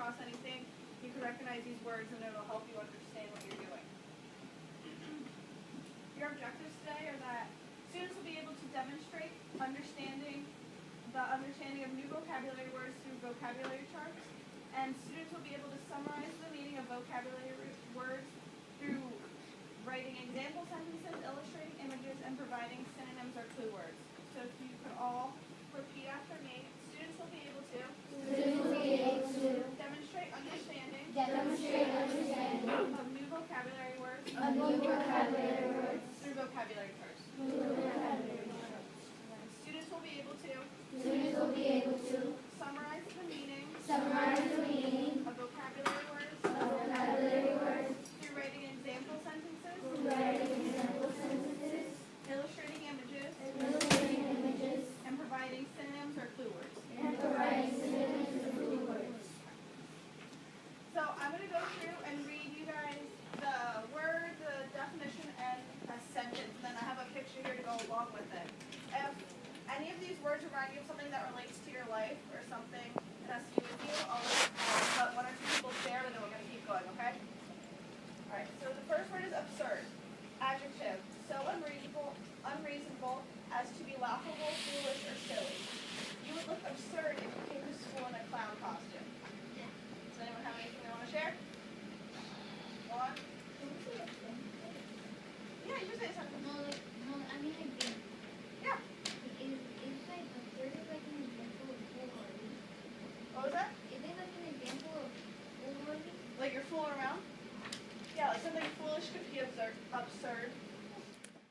across anything, you can recognize these words and it'll help you understand what you're doing. Your objectives today are that students will be able to demonstrate the understanding of new vocabulary words through vocabulary charts, and students will be able to summarize the meaning of vocabulary words through writing example sentences, illustrating images, and providing synonyms or clue words. So if you could all repeat after me, students will be able to demonstrate understanding of new vocabulary words through vocabulary charts. Students will be able to summarize the meaning of vocabulary words through writing example sentences, illustrating images, and providing synonyms or clue words. So I'm going to go through and read you guys the word, the definition, and a sentence. And then I have a picture here to go along with it. If any of these words remind you of something that relates to your life or something that has to do with you, I'll let one or two people share, and then we're going to keep going, okay? All right, so the first word is absurd. Adjective, so unreasonable as to be laughable, foolish, or silly. You would look absurd if you came to school in a clown costume. Does anyone have anything they want to share? Go on. Yeah, you can say something. Yeah. What was that? Like you're fooling around? Yeah, like something foolish could be absurd.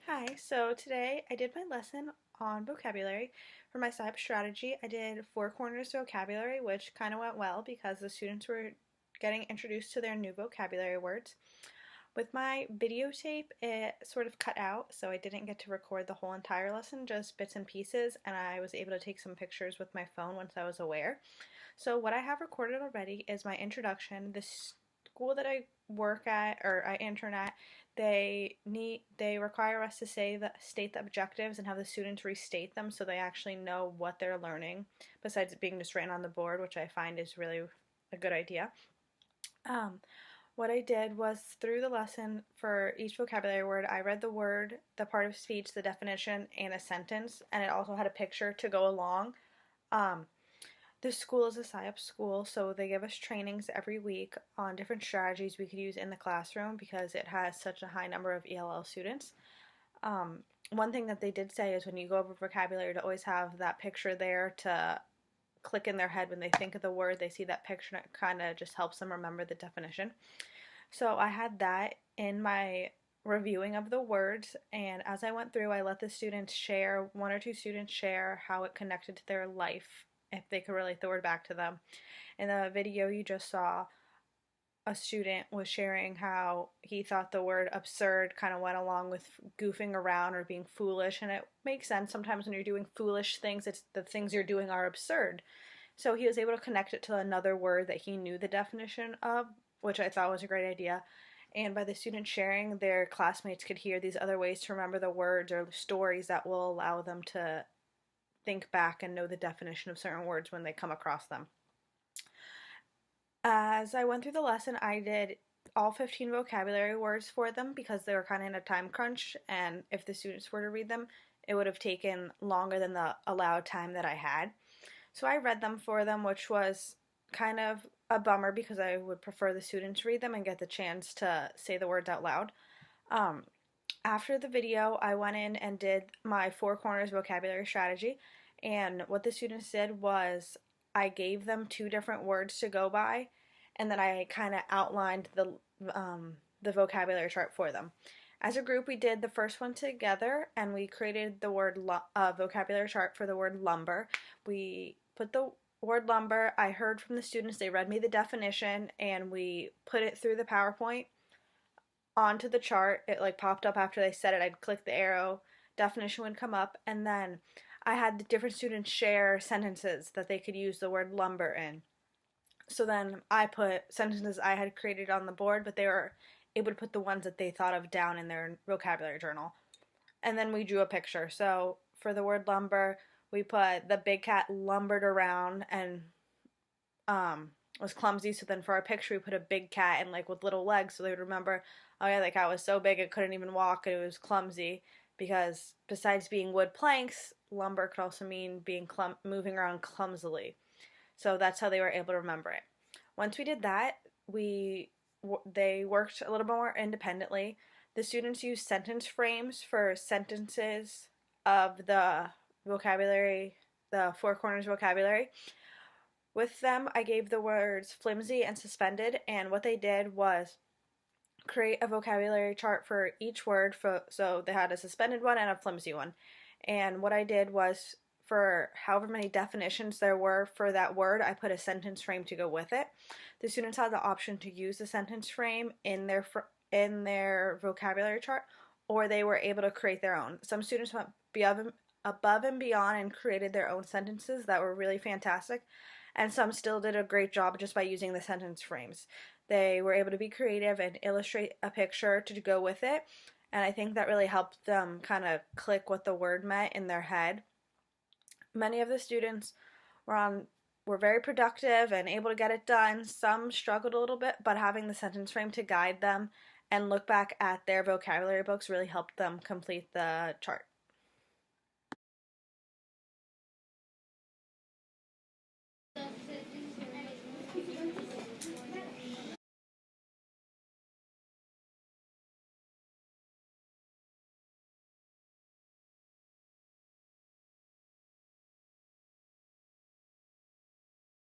Hi, so today I did my lesson on vocabulary. For my SIP strategy, I did 4 corners vocabulary, which kind of went well because the students were getting introduced to their new vocabulary words. With my videotape, it sort of cut out, so I didn't get to record the whole entire lesson, just bits and pieces, and I was able to take some pictures with my phone once I was aware. So what I have recorded already is my introduction. The school that I work at, or I intern at, they require us to state the objectives and have the students restate them so they actually know what they're learning, besides it being just written on the board, which I find is really a good idea. What I did was through the lesson for each vocabulary word, I read the word, the part of speech, the definition, and a sentence, and it also had a picture to go along. The school is a SIOP school, so they give us trainings every week on different strategies we could use in the classroom because it has such a high number of ELL students. One thing that they did say is when you go over vocabulary to always have that picture there to click in their head when they think of the word, they see that picture and it kind of just helps them remember the definition. So I had that in my reviewing of the words, and as I went through, I let the students share, 1 or 2 students share how it connected to their life, if they could relate the word back to them. In the video you just saw, a student was sharing how he thought the word absurd kind of went along with goofing around or being foolish, and it makes sense. Sometimes when you're doing foolish things, it's the things you're doing are absurd. So he was able to connect it to another word that he knew the definition of, which I thought was a great idea. And by the students sharing, their classmates could hear these other ways to remember the words or stories that will allow them to think back and know the definition of certain words when they come across them. As I went through the lesson, I did all 15 vocabulary words for them because they were kind of in a time crunch, and if the students were to read them, it would have taken longer than the allowed time that I had. So I read them for them, which was kind of a bummer because I would prefer the students read them and get the chance to say the words out loud. After the video, I went in and did my 4 corners vocabulary strategy, and what the students did was I gave them 2 different words to go by, and then I kind of outlined the vocabulary chart for them. As a group, we did the first one together, and we created the word vocabulary chart for the word lumber. We put the word lumber, I heard from the students, they read me the definition, and we put it through the PowerPoint onto the chart. It like popped up after they said it. I'd click the arrow, definition would come up, and then I had the different students share sentences that they could use the word lumber in. So then I put sentences I had created on the board, but they were able to put the ones that they thought of down in their vocabulary journal. And then we drew a picture. So for the word lumber, we put the big cat lumbered around, and was clumsy, so then for our picture we put a big cat and like with little legs, so they would remember, oh yeah, the cat was so big it couldn't even walk and it was clumsy, because besides being wood planks, lumber could also mean being moving around clumsily. So that's how they were able to remember it. Once we did that, they worked a little more independently. The students used sentence frames for sentences of the vocabulary, the Four Corners vocabulary. With them, I gave the words flimsy and suspended, and what they did was create a vocabulary chart for each word. So they had a suspended one and a flimsy one. And what I did was, for however many definitions there were for that word, I put a sentence frame to go with it. The students had the option to use the sentence frame in their vocabulary chart, or they were able to create their own. Some students went above and beyond and created their own sentences that were really fantastic, and some still did a great job just by using the sentence frames. They were able to be creative and illustrate a picture to go with it, and I think that really helped them kind of click what the word meant in their head. Many of the students were very productive and able to get it done. Some struggled a little bit, but having the sentence frame to guide them and look back at their vocabulary books really helped them complete the chart.